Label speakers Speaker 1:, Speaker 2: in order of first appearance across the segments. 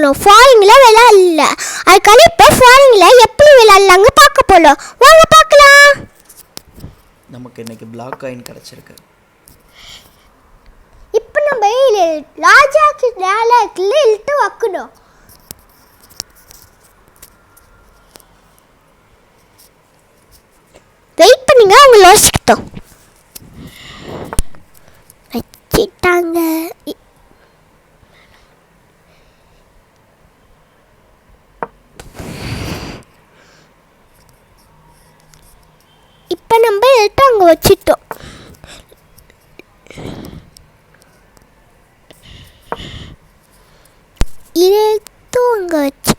Speaker 1: பார்க்கணும். ஃபாரின்ல விளையாடல, அதுக்காக இப்போ ஃபாரின்ல எப்படி விளையாடலாங்க பார்க்க போகலாம். வாங்க பார்க்கலாம்.
Speaker 2: நமக்கு இன்னைக்கு பிளாக் காயின் கிடச்சிருக்கு.
Speaker 1: இப்போ நம்ம ராஜாக்கு நேரத்தில் இழுத்து வைக்கணும். வெயிட் பண்ணுங்க, அவங்க யோசிக்கிட்டோம் வச்சிட்டாங்க. இப்போ நம்ம எடுத்து அங்கே வச்சிட்டோம். எடுத்து அங்கே வச்சு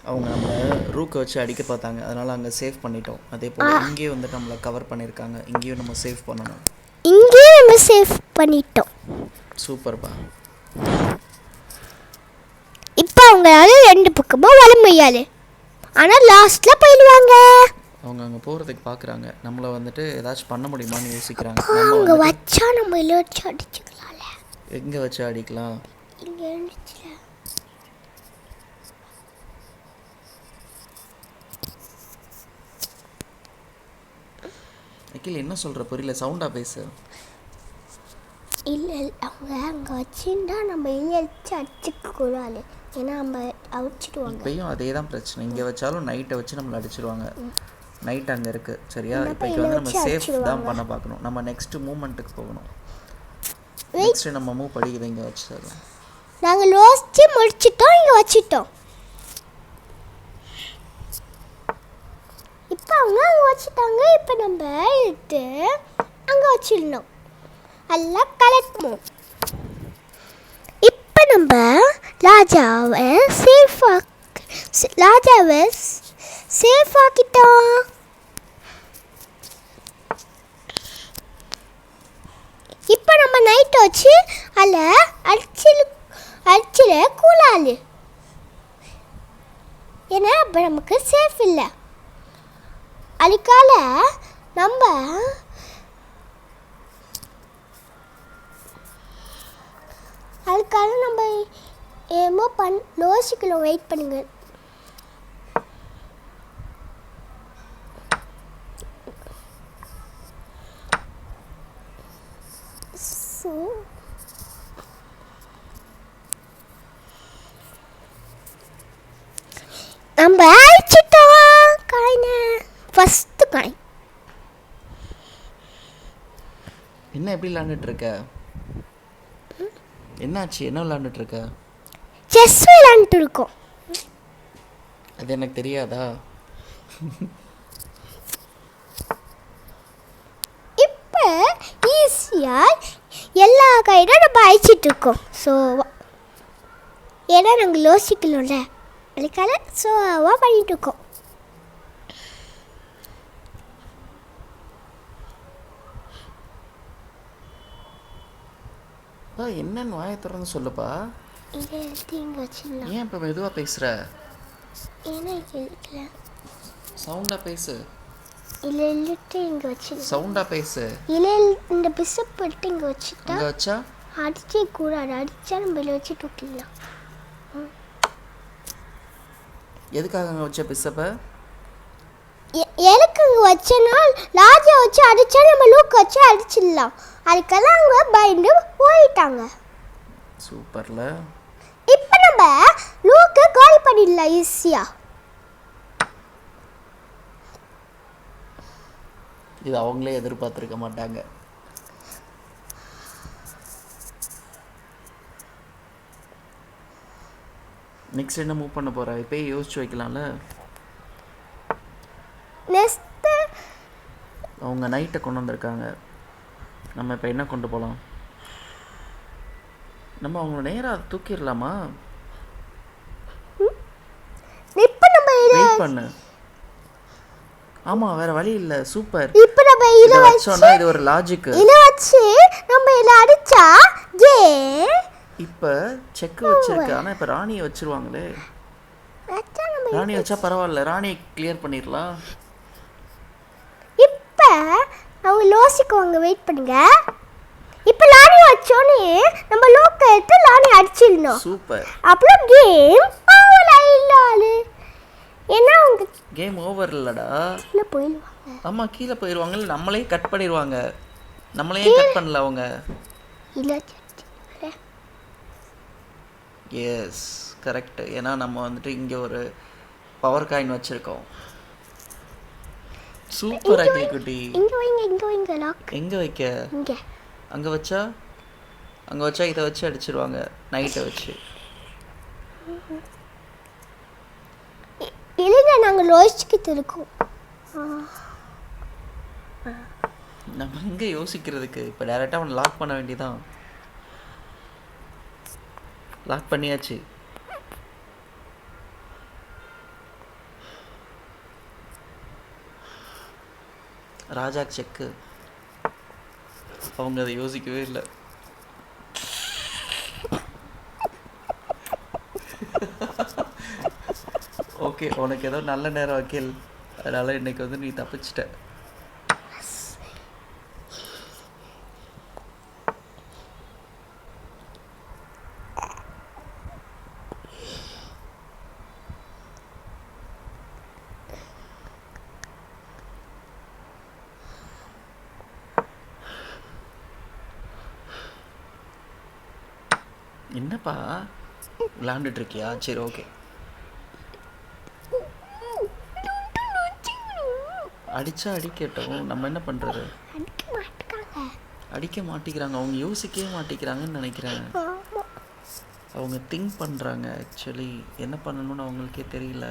Speaker 2: அவங்க நம்மளை ரூக்கை வச்சு அடிக்க பார்த்தாங்க, அதனால் அங்கே சேவ் பண்ணிட்டோம். அதே போல் இங்கேயும் வந்துட்டு நம்மளை கவர் பண்ணியிருக்காங்க, இங்கேயும் நம்ம சேவ் பண்ணணும்.
Speaker 1: இங்கேயும் நம்ம சேவ் பண்ணிட்டோம்.
Speaker 2: சூப்பர்ப்பா.
Speaker 1: இப்போ அவங்களால ரெண்டு பக்கமும் வர முடியாது, ஆனால் லாஸ்ட்டில் போயிடுவாங்க.
Speaker 2: அவங்க அங்கே போகிறதுக்கு பார்க்குறாங்க, நம்மளை வந்துட்டு ஏதாச்சும் பண்ண முடியுமான்னு யோசிக்கிறாங்க.
Speaker 1: அவங்க வச்சா நம்ம வச்சு அடிச்சுக்கலாம்ல.
Speaker 2: எங்கே வச்சு அடிக்கலாம்?
Speaker 1: இங்கே இருந்துச்சுல.
Speaker 2: அகில் என்ன சொல்கிற புரியல, சவுண்டாக பேசு.
Speaker 1: இல்லை அவங்க அங்கே வச்சுருந்தா நம்ம வச்சு அடிச்சுக்க கூடாது, ஏன்னா நம்ம அடிச்சிடுவாங்க.
Speaker 2: இப்பயும் அதே தான் பிரச்சனை, இங்கே வச்சாலும் நைட்டை வச்சு நம்மளை அடிச்சிடுவாங்க. நைட் அங்கே இருக்குது சரியா. இப்போ வந்து நம்ம சேஃப் தான் பண்ண பார்க்கணும். நம்ம நெக்ஸ்ட்டு மூமெண்ட்டுக்கு போகணும். நெக்ஸ்ட்டு நம்ம மூவ் படிக்குது இங்கே வச்சு சார்.
Speaker 1: நாங்கள் யோசிச்சு முடிச்சிட்டோம், இங்கே வச்சிட்டோம். இப்போ அவங்க அங்கே வச்சுட்டாங்க. இப்போ நம்ம எடுத்து அங்கே வச்சிடணும். எல்லாம் கலெக்ட்மோம். இப்போ நம்ம ராஜாவை சேஃப் ஆக்கிட்டோம். இப்போ நம்ம நைட் வச்சு அதில் அடிச்சிட கூடாது, ஏன்னா அப்போ நமக்கு சேஃப் இல்லை. அதுக்காக நம்ம ஏமோ யோசிக்கணும். வெயிட் பண்ணுங்க. நம்ம அழிச்சிட்டோம் காயினை. First coin.
Speaker 2: என்ன எப்படி விளாண்டுட்ருக்க? என்னாச்சு, என்ன விளாண்டுட்ருக்க?
Speaker 1: செஸ் விளாண்டுட்டு இருக்கோம்.
Speaker 2: அது எனக்கு தெரியாதா?
Speaker 1: இப்போ ஈஸியாக எல்லா காயினும் நம்ம அழிச்சிட்டு இருக்கோம். ஸோ ஏன்னா நாங்கள் யோசிக்கணும்ல, அதுக்காக ஸோவாக பண்ணிட்டு இருக்கோம்.
Speaker 2: என்னன்னு வாயை திறந்து சொல்லுப்பா. ஏன் இப்போ மெதுவாக பேசுகிற? சவுண்டாக பேசு. சவுண்டாக பேசு.
Speaker 1: இந்த பிசப் எடுத்து இங்கே வச்சுட்டா
Speaker 2: வச்சா
Speaker 1: அடிச்சே கூடாது, அடிச்சா நம்ம வச்சு தூக்கிடலாம்.
Speaker 2: எதுக்காக அங்கே வச்ச பிசப்பை?
Speaker 1: எனக்கு அங்கே வச்சனால் ராஜா வச்சு அடித்தா நம்ம லூக் வச்சு அடிச்சிடலாம். அதுக்கெல்லாம் அவங்க பயந்து போயிட்டாங்க.
Speaker 2: சூப்பர்ல.
Speaker 1: இப்போ நம்ம லூக்கை கால் பண்ணிடலாம் ஈஸியா.
Speaker 2: இது அவங்களே எதிர்பார்த்துருக்க மாட்டாங்க. நெக்ஸ்ட் என்ன மூவ் பண்ண போகிறா? இப்போயே யோசிச்சு வைக்கலாம்ல.
Speaker 1: நெக்ஸ்ட்டு
Speaker 2: அவங்க நைட்டை கொண்டு வந்திருக்காங்க, நம்ம இப்போ என்ன கொண்டு போகலாம்? நம்ம அவங்கள நேராக தூக்கிடலாமா?
Speaker 1: இப்போ நம்ம
Speaker 2: வெயிட் பண்ணு. ஆமாம், வேறு வழி இல்லை. சூப்பர்.
Speaker 1: இப்போ நம்ம இதை
Speaker 2: வச்சோன்னா இது ஒரு லாஜிக்கு.
Speaker 1: இதை வச்சு நம்ம இதை அடித்தா ஜே.
Speaker 2: இப்போ செக்கு வச்சிருக்கு, ஆனால் இப்போ ராணியை வச்சிருவாங்களே. ராணி வச்சா பரவாயில்ல, ராணியை கிளியர் பண்ணிடலாம்.
Speaker 1: இப்போ அவங்க யோசிக்குவாங்க. வெயிட் பண்ணுங்க. இப்போ ராணி வச்சோ அடிச்சோடனே நம்ம லோக்க எடுத்து லானி அடிச்சிடணும்.
Speaker 2: சூப்பர்.
Speaker 1: அப்புறம் கேம் ஓவர் ஆயிடலாது. ஏன்னா அவங்க
Speaker 2: கேம் ஓவர் இல்லடா.
Speaker 1: கீழே போயிடுவாங்க.
Speaker 2: ஆமா கீழே போயிடுவாங்க. நம்மளே கட் பண்ணிடுவாங்க. நம்மளே கட் பண்ணல அவங்க.
Speaker 1: இல்லை
Speaker 2: எஸ் கரெக்ட். ஏன்னா நம்ம வந்துட்டு இங்கே ஒரு பவர் காயின் வச்சுருக்கோம். சூப்பர் அகில் குட்டி.
Speaker 1: இங்கே வைங்க, இங்கே வைங்க லாக்.
Speaker 2: எங்கே வைக்க?
Speaker 1: இங்கே.
Speaker 2: அங்கே வச்சா இதை வச்சு அடிச்சிருவாங்க நைட்டை வச்சு.
Speaker 1: இல்லைங்க நாங்கள் யோசிச்சுக்கிட்டு இருக்கோம்.
Speaker 2: நம்ம இங்கே யோசிக்கிறதுக்கு இப்போ டேரெக்டாக அவனை லாக் பண்ண வேண்டியதான். லாக் பண்ணியாச்சு. ராஜா செக்கு. அவங்க அதை யோசிக்கவே இல்லை. ஓகே உனக்கு ஏதோ நல்ல நேரம் அகில், அதனால இன்னைக்கு வந்து நீ தப்பிச்சிட்ட. என்னப்பா விளாண்டுட்டு இருக்கியா? சரி ஓகே. அடிச்சா அடிக்கட்டும், நம்ம என்ன பண்றது? அடிக்க மாட்டேங்கிறாங்க. அவங்க யோசிக்கவே மாட்டேங்கிறாங்கன்னு நினைக்கிறேன். அவங்க திங்க் பண்றாங்க. ஆக்சுவலி என்ன பண்ணணும்னு அவங்களுக்கே தெரியல.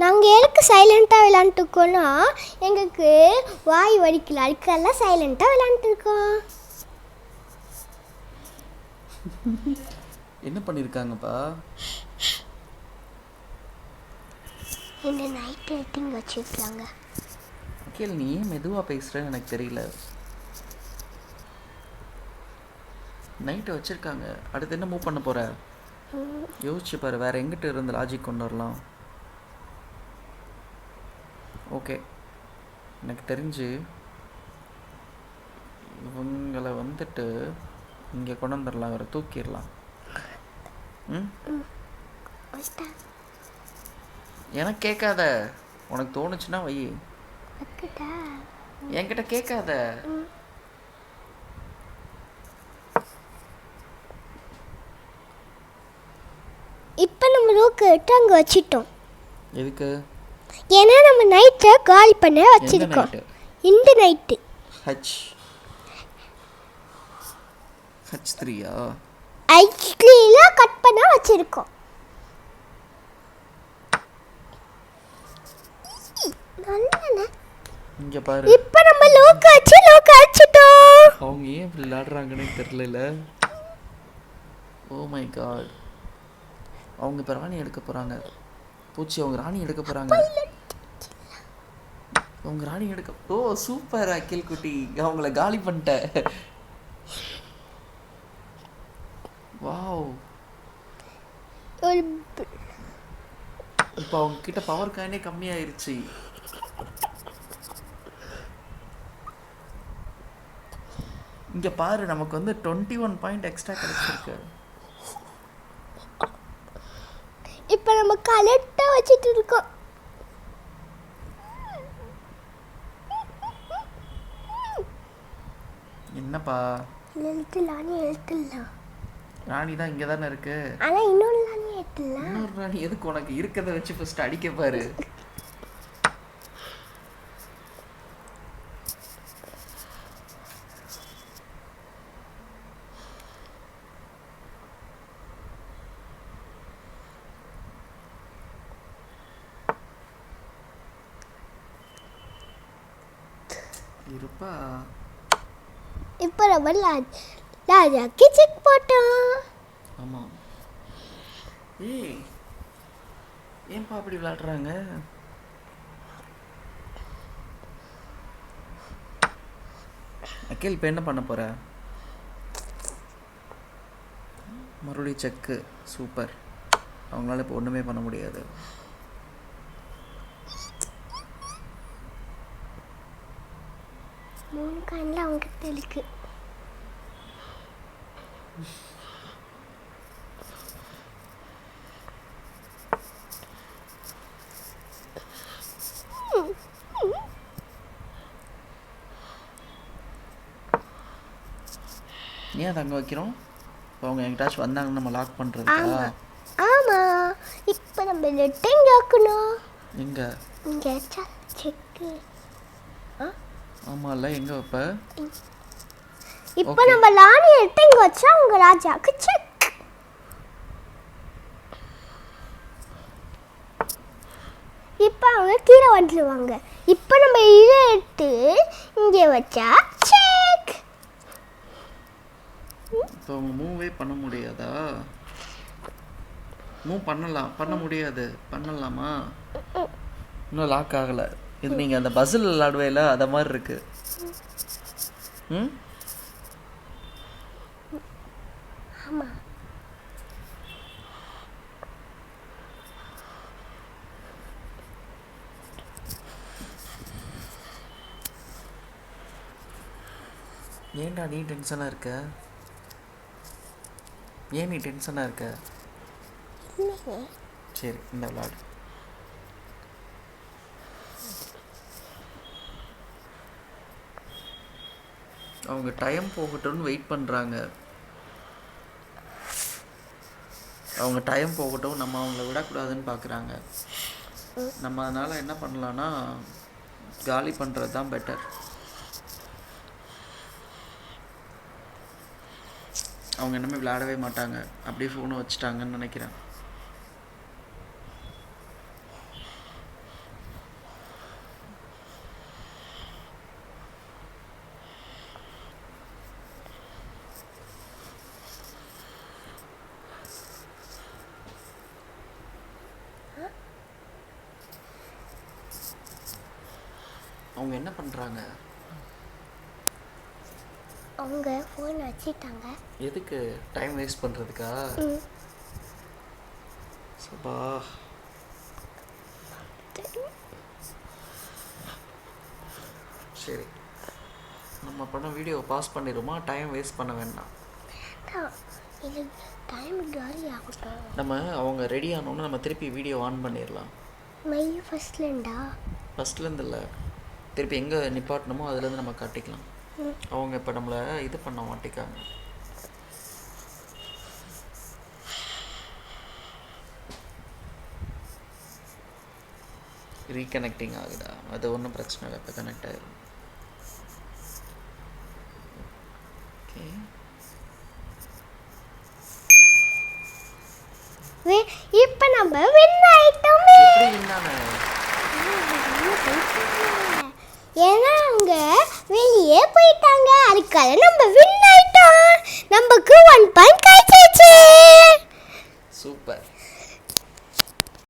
Speaker 1: நாங்கள் எதுக்கு சைலண்ட்டாக விளாண்டுருக்கோன்னா எங்களுக்கு வாய் வடிக்கல, அதுக்கெல்லாம் சைலண்ட்டாக விளாண்டுருக்கோம்.
Speaker 2: என்ன பண்ணியிருக்காங்கப்பா?
Speaker 1: இந்த நைட் எட்டிங் வச்சுருக்காங்க.
Speaker 2: அகில் நீ ஏன் மெதுவாக பேசுகிறேன்னு எனக்கு தெரியல. நைட்டு வச்சுருக்காங்க. அடுத்து என்ன மூவ் பண்ண போகிற? யோசிச்சு பாரு, வேறு எங்கிட்ட இருந்து லாஜிக் கொண்டு வரலாம். ஓகே எனக்கு தெரிஞ்சு இவங்களை வந்துட்டு இங்கே கொண்டு வந்துடலாம், அவரை தூக்கிடலாம். எனக்கு கேட்காத, உனக்கு தோணுச்சுன்னா வை, என்கிட்ட கேட்காத.
Speaker 1: இப்போ நம்ம லோக்கு எடுத்து அங்கே வச்சிட்டோம்.
Speaker 2: எதுக்கு?
Speaker 1: ஏன்னா நம்ம நைட்டை காலி பண்ண வச்சிருக்கோம். இந்த நைட்டு
Speaker 2: H3யா?
Speaker 1: H3ல கட் பண்ண வச்சிருக்கோம். நல்லனே.
Speaker 2: இங்க பாரு.
Speaker 1: இப்போ நம்ம லோக் அடிச்சிட்டோம்.
Speaker 2: அவங்க ஏன் இப்படி விளையாடுறாங்கன்னு தெரியல. Oh my God. அவங்க இப்போ ராணி எடுக்க போறாங்க. பூச்சி அவங்க ராணி எடுக்க போறாங்க. அவங்க ராணி எடுக்க. ஓ சூப்பர் அகில் குட்டி, அவங்கள காலி பண்ணிட்ட. வாவ். இப்போ அவங்க கிட்ட பவர் காயினே கம்மியாயிருச்சு. இங்க பாரு, நமக்கு வந்து 21 பாயிண்ட் எக்ஸ்ட்ரா கிடைச்சிருக்கு.
Speaker 1: இப்போ நம்ம கரெக்டா வச்சிட்டு இருக்கோம்.
Speaker 2: என்னப்பா?
Speaker 1: எழுத்துலாம்
Speaker 2: ராணி தான் இங்கே தானே இருக்கு.
Speaker 1: ஆனால் இன்னொரு ராணி எடுத்துலாம்.
Speaker 2: இன்னொரு ராணி எதுக்கு? உனக்கு இருக்கிறத வச்சு ஃபர்ஸ்ட் அடிக்க பாரு. இருப்பா.
Speaker 1: இப்போ நம்ம ராஜாக்கு செக் போட்டோம்.
Speaker 2: ஆமாம். ஏய் ஏன்பா அப்படி விளையாடுறாங்க? அகில் இப்போ என்ன பண்ண போற? மறுபடியும் செக்கு. சூப்பர். அவங்களால இப்போ ஒன்றுமே பண்ண முடியாது.
Speaker 1: மூணு காயின்ல அவங்ககிட்ட இருக்கு.
Speaker 2: ஏன் தங்க வைக்கிறோம்? இப்போ அவங்க எங்கிட்டாச்சும் வந்தாங்கன்னு நம்ம லாக் பண்ணுறதுக்கா?
Speaker 1: ஆமாம். இப்போ நம்ம லெட்டர் எங்கே வைக்கணும்?
Speaker 2: எங்கே?
Speaker 1: இங்கே செக்கு.
Speaker 2: ஆமாம்ல, எங்கே வைப்ப?
Speaker 1: இப்போ நம்ம லானி லெட்டர் இங்கே வச்சா அவங்க ராஜாவுக்கு செக். இப்போ அவங்க கீழே வந்துடுவாங்க. இப்போ நம்ம இதை எடுத்து இங்கே வச்சா செக்.
Speaker 2: இப்போ அவங்க மூவே பண்ண முடியாதா? மூவ் பண்ண முடியாது. பண்ணலாமா? இன்னும் லாக் ஆகலை. இது நீங்கள் அந்த பசில் விளாடுவையில் அதை மாதிரி இருக்கு. ம்,
Speaker 1: ஆமாம்.
Speaker 2: ஏன்டா நீ டென்ஷனாக இருக்க? ஏன் நீ டென்ஷனாக இருக்க? சரி, இந்த விளாடு. அவங்க டைம் போகட்டும்னு வெயிட் பண்ணுறாங்க. அவங்க டைம் போகட்டும், நம்ம அவங்கள விடக்கூடாதுன்னு பார்க்குறாங்க. நம்ம அதனால் என்ன பண்ணலான்னா காலி பண்ணுறது தான் பெட்டர். அவங்க என்னமே விளையாடவே மாட்டாங்க, அப்படியே ஃபோனை வச்சுட்டாங்கன்னு நினைக்கிறேன். அவங்க என்ன பண்ணுறாங்க?
Speaker 1: அவங்க ஃபோன் வச்சுட்டாங்க.
Speaker 2: எதுக்கு? டைம் வேஸ்ட் பண்ணுறதுக்கா? சபா. சரி, நம்ம பண்ண வீடியோவை பாஸ் பண்ணிடுமா? டைம் வேஸ்ட் பண்ண வேண்டாம்.
Speaker 1: இது டைம் காலி ஆகட்டும்.
Speaker 2: நம்ம அவங்க ரெடி ஆனோன்னு நம்ம திருப்பி வீடியோ ஆன் பண்ணிடலாம். ஃபஸ்ட்லேருந்து இல்லை, திருப்பி எங்கே நிப்பாட்டணுமோ அதுலேருந்து நம்ம காட்டிக்கலாம். அவங்க இப்போ நம்மளை இது பண்ண மாட்டேங்காங்க. ரீகனெக்டிங் ஆகுதா? அது ஒன்றும் பிரச்சனை இல்லை, இப்போ கனெக்ட் ஆகிடும். ஓகே,
Speaker 1: இப்போ நம்ம வின் ஆயிட்டோம்.
Speaker 2: எப்படி வின்னானே?
Speaker 1: ஏன்னா அவங்க வெளியே போயிட்டாங்க, அதுக்காக நம்ம வின் ஆயிட்டோம். நமக்கு 1 பாயிண்ட் கிடைச்சிச்சு.